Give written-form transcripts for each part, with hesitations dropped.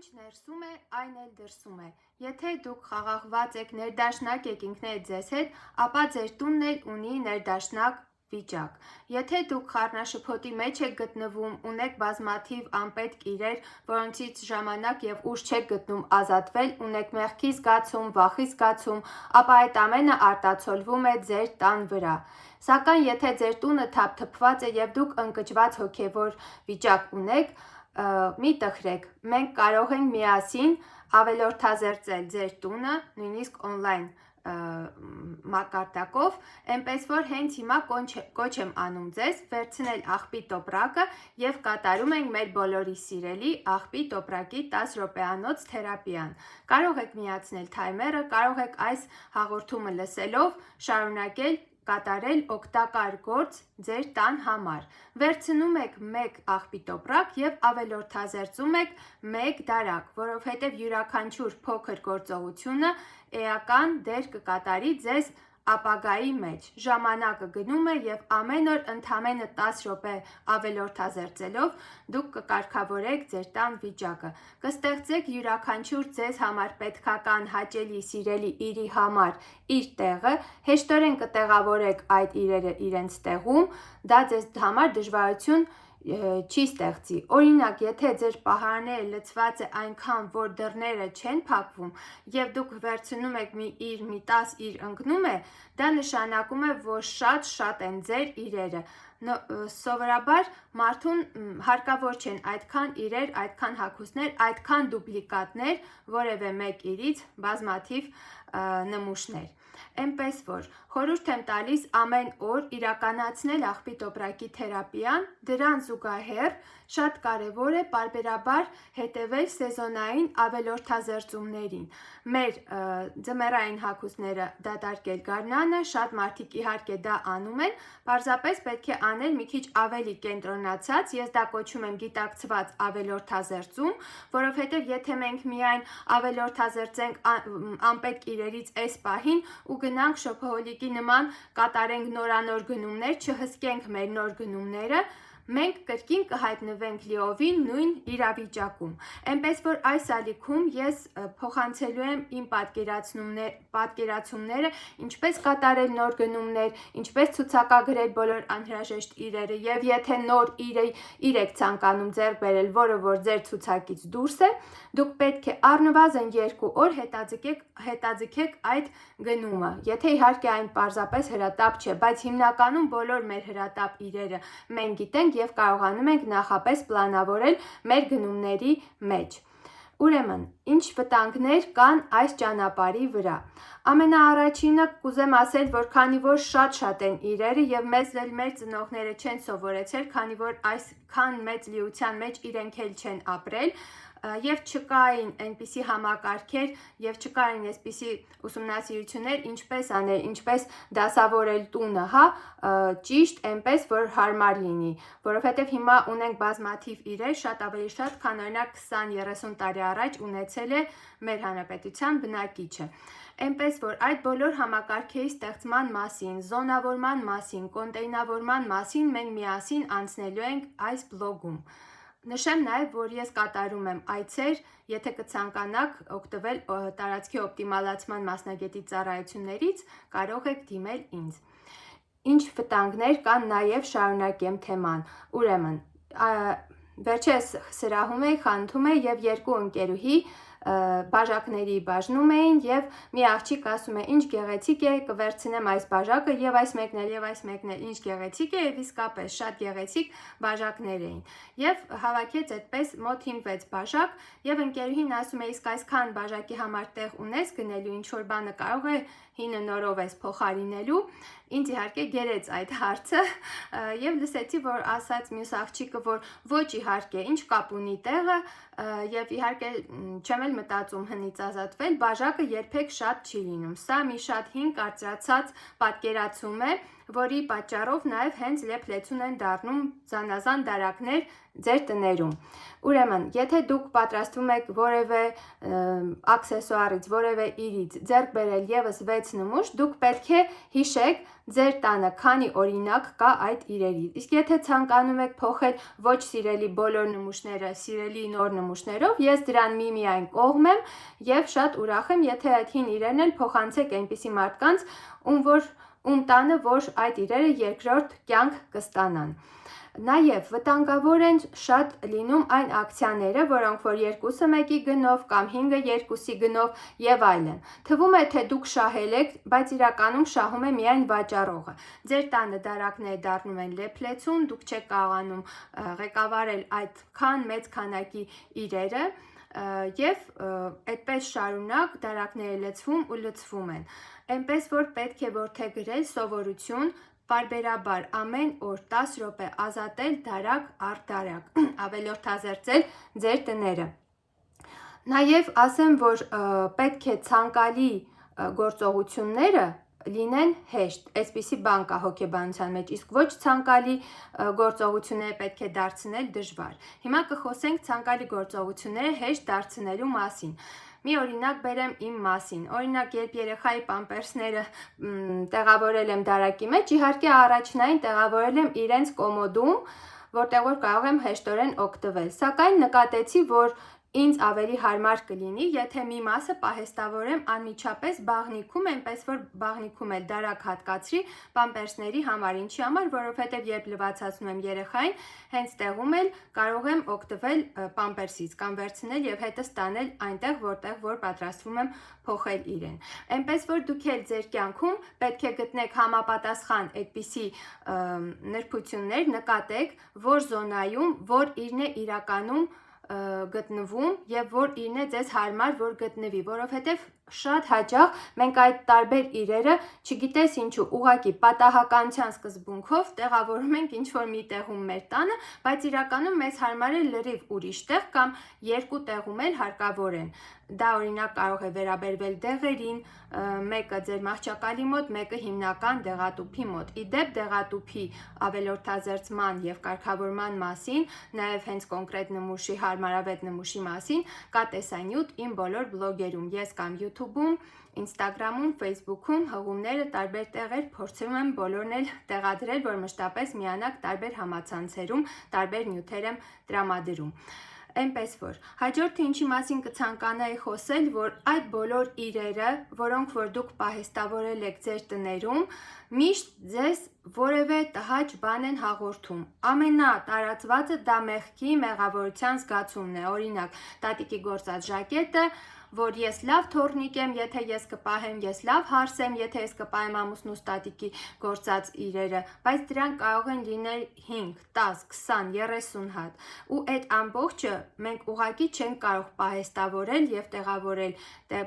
Ինչ ներսում է, այն էլ դրսում է։ Եթե դուք խաղաղված եք, ներդաշնակ եք ինքներդ ձեզ հետ, ապա ձեր տունն էլ ունի ներդաշնակ վիճակ։ Եթե դուք խառնաշփոթի մեջ եք գտնվում, ունեք բազմաթիվ անպետք իրեր, որոնցից ժամանակ եւ ուժ չեք գտնում ազատվել, ունեք մեղքի զգացում, վախի զգացում, ապա այդ ամենը արտացոլվում է ձեր տան վրա։ Սակայն եթե ձեր տունը թափթփված է եւ դուք ընկճված հոգեվոր վիճակ ունեք, մի տխրեք, մենք կարող ենք միասին ավելորդազերծել ձեր տունը, նույնիսկ օնլայն մակարդակով, այնպես որ հենց հիմա կոչ եմ անում ձեզ վերցնել աղբի տոպրակը եւ կատարում ենք մեր բոլորի սիրելի աղբի տոպրակի 10 րոպեանոց թերապիան։ Կարող եք միացնել թայմերը, կարող եք այս հաղորդումը լսելով շարունակել կատարել օգտակար գործ ձեր տան համար։ Վերցնում եք 1 աղբի տոպրակ եւ ավելորդազերծում եք 1 դարակ, որովհետեւ յուրաքանչյուր փոքր գործողությունը էական դեր կկատարի ձեզ ապագայի մեջ։ Ժամանակը գնում է եւ ամեն օր ընդամենը 10 րոպե ավելորդազերծելով դուք կկարգավորեք ձեր տան վիճակը։ Կստեղծեք յուրաքանչյուր ձեզ համար պետքական, հաճելի, սիրելի իրի համար իր տեղը, հեշտորեն կտեղավորեք այդ իրերը իրենց տեղում, դա ձեզ համար դժվարություն չի ստեղծի։ Օրինակ, եթե ձեր պահարները լցված է այնքան, որ դռները չեն փակվում եւ դուք վերցնում եք մի 10 իր ընկնում է, դա նշանակում է, որ շատ են ձեր իրերը։ Սովորաբար մարդուն հարկավոր չեն այդքան իրեր, այդքան հագուստներ, այդքան դուպլիկատներ, որևէ մեկ իրից բազմաթիվ նմուշներ։ Էնպես որ խորհուրդ եմ տալիս ամեն օր իրականացնել աղբի տոպրակի թերապիան, դրան զուգահեռ շատ կարևոր է պարբերաբար հետևել սեզոնային ավելորդազերծումներին։ Մեր ձմեռային հագուստները դատարկել գարնանը, շատ մարդիկ իհարկե դա անում են, պարզապես պետք է անել մի քիչ ավելի կենտրոնացած, ես դա կոչում եմ գիտակցված ավելորդազերծում, որովհետև եթե մենք միայն ավելորդազերծենք անպետք իրերից այս պահին ու գնանք շոփոհոլիկի նման կատարենք նորանոր գնումներ, չհսկենք մեր նոր գնումները, մենք կրկին կհայտնվենք լիովին նույն իրավիճակում։ Էնպես որ այս ալիքում ես փոխանցելու եմ իմ պատկերացումները, ինչպես կատարել նոր գնումներ, ինչպես ցուցակագրել բոլոր անհրաժեշտ իրերը, եւ եթե նոր իր եք ցանկանում ձեռք բերել, որը որ ձեր ցուցակից դուրս է, դուք պետք է առնվազն 2 օր հետաձգեք այդ գնումը։ Եթե իհարկե այն պարզապես հրատապ չէ, բայց հիմնականում բոլոր մեր հրատապ իրերը մենք գիտենք եւ կարողանում ենք նախապես պլանավորել մեր գնումների մեջ։ Ուրեմն, ինչ վտանգներ կան այս ճանապարհի վրա։ Ամենաառաջինը կուզեմ ասել, որ քանի որ շատ են իրերը եւ մեզ էլ մեր ծնողները չեն սովորեցել, քանի որ այսքան մեծ լիության մեջ իրենք էլ չեն ապրել, եւ չկային այնպիսի համակարգեր եւ չկային այսպիսի ուսումնասիրություններ, ինչպես անել, ինչպես դասավորել տունը, ճիշտ այնպես, որ հարմար լինի, որովհետեւ հիմա ունենք բազմաթիվ իրեր, շատ ավելի շատ, քան օրինակ 20-30 տարի առաջ ունեցել է մեր հանրապետության բնակիչը։ Էնպես որ այդ բոլոր համակարգերի ստեղծման մասին, զոնավորման մասին, կոնտեյնավորման մասին մենք միասին անցնելու ենք այս բլոգում։ Նշեմ նաև, որ ես կատարում եմ այցեր, եթե կցանկանաք օգտվել տարածքի օպտիմալացման մասնագետի ծառայություններից, կարող եք դիմել ինձ։ Ինչ վտանգներ կան, նաև շարունակեմ թեման։ Ուրեմն, վերջերս սրահում էի, խանութում էի եւ 2 ընկերուհի բաժակների բաժնում էին եւ մի աղջիկ ասում է՝ ինչ գեղեցիկ է, կվերցնեմ այս բաժակը եւ այս մեկն էլ, ինչ գեղեցիկ է, եւ իսկապես շատ գեղեցիկ բաժակներ էին։ Եվ հավաքեց այդպես մոտ 5-6 բաժակ եւ ընկերուհին ասում է՝ իսկ այսքան բաժակի համար տեղ ունես գնելու, ինչ որ բանը կարող է հինը նորով ես փոխարինելու։ Ինձ իհարկե գերեց այդ հարցը եւ լսեցի, որ ասաց մյուս աղջիկը, որ ոչ իհարկե, ինչ կապ ունի տեղը, եւ իհարկե չեմ էլ մտածում հնից ազատվել, բաժակը երբեք շատ չի լինում։ Սա մի շատ հին կարծրացած պատկերացում է, որի պատճառով նաև հենց լեփ-լեցուն են դառնում զանազան դարակներ ձեր տներում։ Ուրեմն, եթե դուք պատրաստվում եք որևէ աքսեսուարից, որևէ իրից ձեռք բերել եւս 6 նմուշ, դուք պետք է հիշեք ձեր տանը քանի օրինակ կա այդ իրերից։ Իսկ եթե ցանկանում եք փոխել ոչ սիրելի բոլոր նմուշները սիրելի նոր նմուշներով, ես դրան միայն կողմ եմ եւ շատ ուրախ եմ, եթե այդ հին իրերն էլ փոխանցեք այնպիսի մարդկանց, ում տանը որ այդ իրերը երկրորդ կյանք կստանան։ Նաև վտանգավոր են շատ լինում այն ակցիաները, որոնք որ 2-ը 1-ի գնով կամ 5-ը 2-ի գնով եւ այլն։ Թվում է թե դուք շահել եք, բայց իրականում շահում է միայն վաճառողը։ Ձեր տանը դարակները դառնում են լեփ-լեցուն, դուք չեք կարողանում ղեկավարել այդքան մեծ քանակի իրերը եւ այդպես շարունակ դարակները լցվում ու լցվում են։ Այնպես որ պետք է որդեգրել սովորություն պարբերաբար ամեն օր 10 րոպե ազատել դարակ առ դարակ, ավելորդազերծել ձեր տները։ Նաև ասեմ, որ պետք է ցանկալի գործողությունները լինեն հեշտ, այսպիսի բան կա հոգեբանության մեջ, իսկ ոչ ցանկալի գործողությունները պետք է դարձնել դժվար։ Հիմա կխոսենք ցանկալի գործողությունները հեշտ դարձնելու մասին։ Մի օրինակ բերեմ իմ մասին։ Օրինակ, երբ երեխայի պամպերսները տեղավորել եմ դարակի մեջ, իհարկե առաջնային տեղավորել եմ իրենց կոմոդում, որտեղ որ կարող եմ հեշտորեն օգտվել։ Սակայն նկատեցի, որ ինձ ավելի հարմար կլինի, եթե մի մասը պահեստավորեմ անմիջապես բաղնիքում, այնպես որ բաղնիքում էլ դարակ հատկացրի պամպերսների համար, ինչի համար, որովհետև երբ լվացացնում եմ երեխային, հենց տեղում էլ կարող եմ օգտվել պամպերսից կամ վերցնել եւ հետս տանել այնտեղ, որտեղ որ պատրաստվում եմ փոխել իրեն։ Այնպես որ դուք էլ ձեր կյանքում պետք է գտնեք համապատասխան այդպիսի նրբություններ, նկատեք, որ զոնայում, որ իրն է իրականում գտնվում եւ որ իրն է ձեզ հարմար որ գտնվի, որովհետեւ շատ հաճախ մենք այդ տարբեր իրերը, չգիտես ինչու, ուղղակի պատահականության սկզբունքով տեղավորում ենք ինչ-որ մի տեղում մեր տանը, բայց իրականում մեզ հարմար է լրիվ ուրիշ տեղ կամ երկու տեղում էլ հարկավոր են։ Դա օրինակ կարող է վերաբերվել դեղերին, մեկը ձեր մահճակալի մոտ, մեկը հիմնական դեղատուփի մոտ։ Իդեպ դեղատուփի ավելորդազերծման եւ կարգավորման մասին, նաեւ հենց կոնկրետ նմուշի հարմարավետ նմուշի մասին կա տեսանյութ իմ բոլոր բլոգերում, ես կամ YouTube-ում, Instagram-ում, Facebook-ում հղումները տարբեր տեղեր փորձում եմ բոլորն էլ տեղադրել, որ մշտապես միանաք տարբեր համացանցերում, տարբեր նյութեր եմ տրամադրում։ Այնպես որ, հաջորդը ինչի մասին կցանկանայի խոսել, որ այդ բոլոր իրերը, որոնք որ դուք պահեստավորել եք ձեր տներում, միշտ ձեզ որևէ տհաճ բան են հաղորդում։ Ամենատարածվածը դա մեղքի, մեղավորության զգացումն է։ Օրինակ, տատիկի գործած ժակետը, որ ես լավ թորնիկ եմ, եթե ես կպահեմ, ես լավ հարս եմ, եթե ես կպահեմ ամուսնուս տատիկի գործած իրերը, բայց դրանք կարող են լինել 5, 10, 20, 30 հատ։ Ու այդ ամբողջը մենք ուղղակի չենք կարող պահեստավորել եւ տեղավորել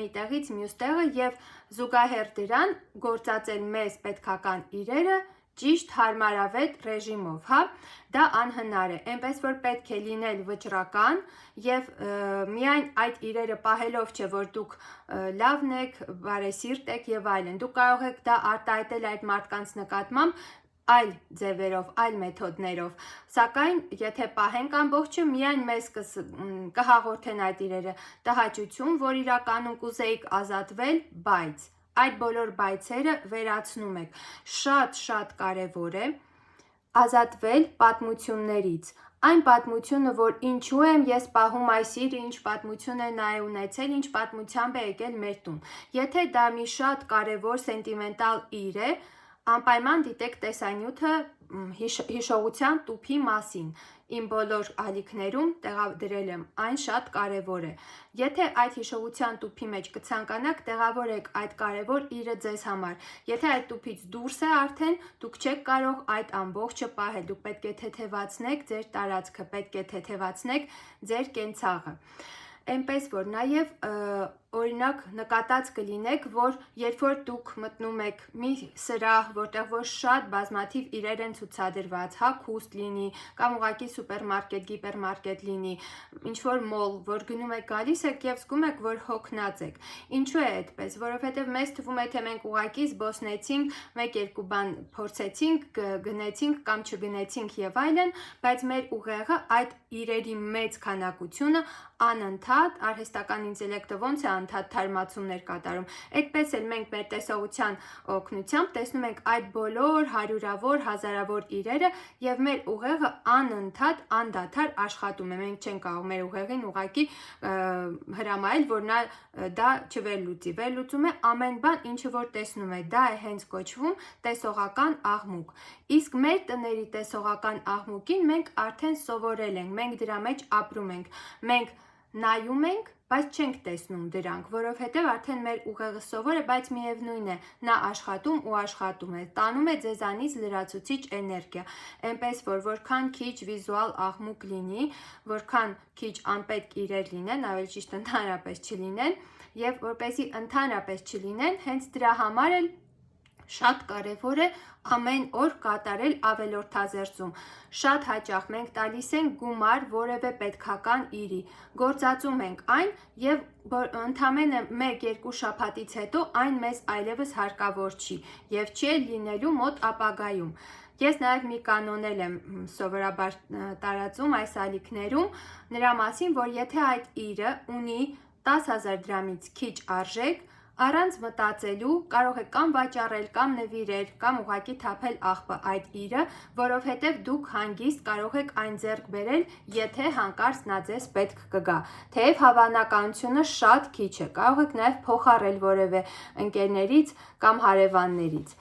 մի տեղից մյուս տեղը եւ զուգահեռ դրան գործածել մեզ պետքական իրերը ճիշտ հարմարավետ ռեժիմով, հա, դա անհնար է, այնպես որ պետք է լինել վճռական եւ միայն այդ իրերը պահելով չէ, որ դուք լավն եք, բարեսիրտ եք եւ այլն, դուք կարող եք դա արտահայտել այդ մարդկանց նկատմամբ այլ ձևերով, այլ մեթոդներով, սակայն եթե պահենք ամբողջը, միայն մեզ կհաղորդեն այդ իրերը տհաճություն, որ իրականում կուզեիք ազատվել, բայց այդ բոլոր բայցերը վերացնում եք։ Շատ կարևոր է ազատվել պատմություններից։ Այն պատմությունը, որ ինչու եմ ես պահում այս իրը, ինչ պատմություն է նա է ունեցել, ինչ պատմությամբ է եկել մեր տուն։ Եթե դա մի շատ կարևոր սենտիմենտալ իր է, անպայման դիտեք տեսանյութը հիշողության տուփի մասին։ Իմ բոլոր ալիքներում տեղադրել եմ, այն շատ կարևոր է։ Եթե այդ հիշողության տուփի մեջ կցանկանաք, տեղավորեք այդ կարևոր իրը ձեզ համար։ Եթե այդ տուփից դուրս է արդեն, դուք չեք կարող այդ ամբողջը պահել։ Դուք պետք է թեթևացնեք ձեր տարածքը, պետք է թեթևացնեք ձեր կենցաղը։ Այնպես որ նաև օրինակ նկատած կլինեք, որ երբ որ դուք մտնում եք մի սրահ, որտեղ որ շատ բազմաթիվ իրեր են ցուցադրված, հագուստ լինի, կամ ուղղակի սուպերմարկետ, գիպերմարկետ լինի, ինչ որ մոլ, որ գնում եք գալիս եք եւ զգում եք, որ հոգնած եք։ Ինչու է այդպես, որովհետեւ մեզ թվում է, թե մենք ուղղակի զբոսնեցինք, մեկ-երկու բան փորձեցինք, գնեցինք կամ չգնեցինք եւ այլն, բայց մեր ուղեղը այդ իրերի մեծ քանակությունը անընդհատ արհեստական ինտելեկտը ոնց է անդադ թարմացումներ կատարում, այդպես էլ մենք մեր տեսողության օգնությամբ տեսնում ենք այդ բոլոր հարյուրավոր, հազարավոր իրերը եւ մեր ուղեղը անընդհատ անդադար աշխատում է, մենք չենք կարող մեր ուղեղին ուղղակի հրամայել, որ նա դա չվերլուծի, վերլուծում է ամեն բան, ինչը որ տեսնում է, դա է հենց կոչվում տեսողական աղմուկ, իսկ մեր տների տեսողական աղմուկին մենք արդեն սովորել ենք, մենք դրա մեջ ապրում ենք, մենք նայում ենք, բայց չենք տեսնում դրանք, որովհետև արդեն մեր ուղեղը սովոր է, բայց միևնույն է, նա աշխատում ու աշխատում է, տանում է ձեզանից լրացուցիչ էներգիա, այնպես որ որքան քիչ վիզուալ աղմուկ լինի, որքան քիչ անպետք իրեր լինեն, ավելի ճիշտ ընդհանրապես չլինեն, եւ որպեսզի ընդհանրապես չլինեն, հենց դրա համար էլ շատ կարևոր է ամեն օր կատարել ավելորդազերծում։ Շատ հաճախ մենք տալիս ենք գումար որևէ պետքական իրի, գործածում ենք այն եւ ընդամենը 1-2 շաբաթից հետո այն մեզ այլևս հարկավոր չի եւ չի լինելու մոտ ապագայում։ Ես նաև մի կանոնել եմ սովորաբար տարածում այս ալիքներում նրա մասին, որ եթե այդ իրը ունի 10,000 դրամից քիչ արժեք, առանց մտածելու կարող եք կամ վաճառել, կամ նվիրել, կամ ուղղակի թափել աղբը այդ իրը, որովհետև դուք հանգիստ կարող եք այն ձեռք բերել, եթե հանկարծ նա ձեզ պետք կգա։ Թեև հավանականությունը շատ քիչ է, կարող եք նաև փոխառել որևէ ընկերներից կամ հարևաններից։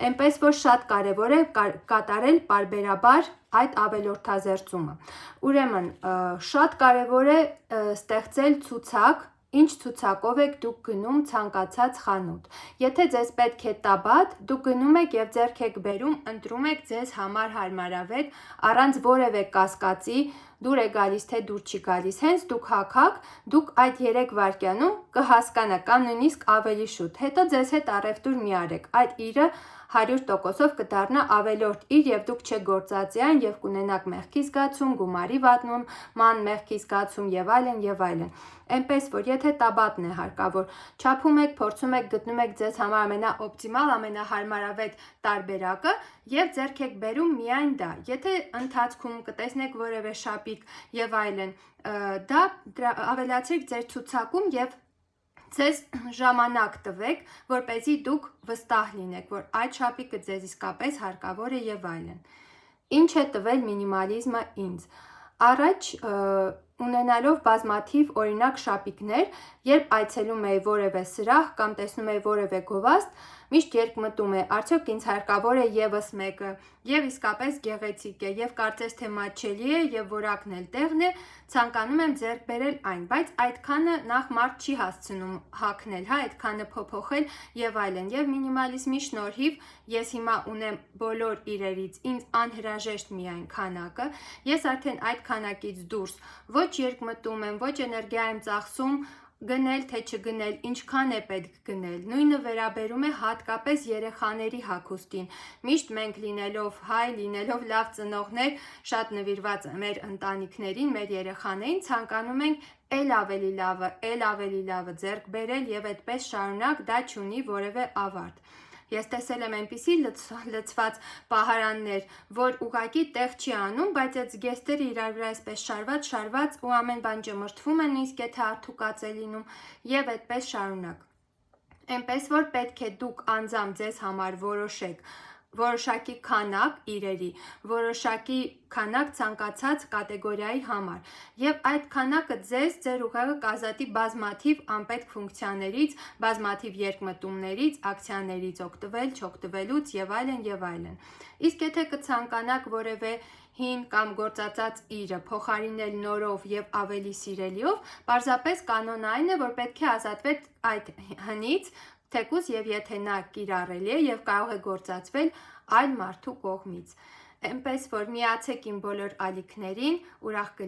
Այնպես որ շատ կարևոր է կատարել պարբերաբար այդ ավելորդազերծումը։ Ուրեմն շատ կարևոր է ստեղծել ցուցակ, ինչ ցուցակով եք դուք գնում ցանկացած խանութ։ Եթե ձեզ պետք է տաբատ, դուք գնում եք եւ ձեռք եք բերում, ընտրում եք ձեզ համար հարմարավետ, առանց որևէ կասկածի, դուր է գալիս թե դուր չի գալիս, հենց դուք հագաք, դուք այդ 3 վայրկյանում կհասկանաք կամ նույնիսկ ավելի շուտ, հետո ձեզ հետ առևտուր մի արեք, այդ իրը 100%-ով կդառնա ավելորդ իր եւ դուք չգործածի այն եւ կունենաք մեղքի զգացում, գումարի վատնման մեղքի զգացում եւ այլն եւ այլն։ Այնպես որ եթե տաբատն է հարկավոր, չափում եք, փորձում եք, գտնում եք ձեզ համար ամենաօպտիմալ, ամենահարմարավետ տարբերակը եւ ձեռք եք բերում միայն դա։ Եթե ընթացքում կտեսնեք որևէ շապիկ եւ այլն, դա ավելացրեք ձեր ցուցակում եւ ձեզ ժամանակ տվեք, որպեսզի դուք վստահ լինեք, որ այդ շապիկը ձեզ իսկապես հարկավոր է եւ այլն։ Ինչ է տվել մինիմալիզմը ինձ։ Առաջ ունենալով բազմաթիվ օրինակ շապիկներ, երբ այցելում էի որևէ սրահ կամ տեսնում էի որևէ գովաստ, միշտ երկմտում է, արդյոք ինձ հարկավոր է եւս մեկը, եւ իսկապես գեղեցիկ է, եւ կարծես թե մատչելի է, եւ որակն էլ տեղն է, ցանկանում եմ ձեռք բերել այն, բայց այդքանը նախ մարդ չի հասցնում հագնել, հա, այդքանը փոփոխել եւ այլն, եւ մինիմալիզմի շնորհիվ ես հիմա ունեմ բոլոր իրերից ինձ անհրաժեշտ միայն քանակը, ես արդեն այդ քանակից դուրս ոչ երկմտում եմ, ոչ էներգիա եմ ծախսում գնել թե չգնել, ինչքան է պետք գնել, նույնը վերաբերում է հատկապես երեխաների հագուստին, միշտ մենք լինելով հայ, լինելով լավ ծնողներ, շատ նվիրված մեր ընտանիքներին, մեր երեխաներին, ցանկանում ենք էլ ավելի լավը ձեռք բերել եւ այդպես շարունակ դա չունի որևէ ավարտ։ Ես տեսել եմ այնպիսի լցված պահարաններ, որ ուղղակի տեղ չի անում, բայց այդ զգեստերը իրար վրա այսպես շարված ու ամեն բան ճմրթվում է, նույնիսկ եթե արդուկած է լինում եւ այդպես շարունակ։ Այնպես որ պետք է դուք անձամբ ձեզ համար որոշեք որոշակի քանակ իրերի, որոշակի քանակ ցանկացած կատեգորիայի համար եւ այդ քանակը ձեր ուղեղը կազատի բազմաթիվ անպետք ֆունկցիաներից, բազմաթիվ երկմտումներից, ակցիաներից օգտվել, չօգտվելուց եւ այլն եւ այլն։ Իսկ եթե կցանկանաք որևէ հին կամ գործածած իրը փոխարինել նորով եւ ավելի սիրելիով, պարզապես կանոնը այն է, որ պետք է ազատվեք այդ հնից, թեկուզ եւ եթե նա կիրառելի է եւ կարող է գործածվել այլ մարդու կողմից։ Այնպես որ միացեք իմ բոլոր ալիքներին, ուրախ կլինեմ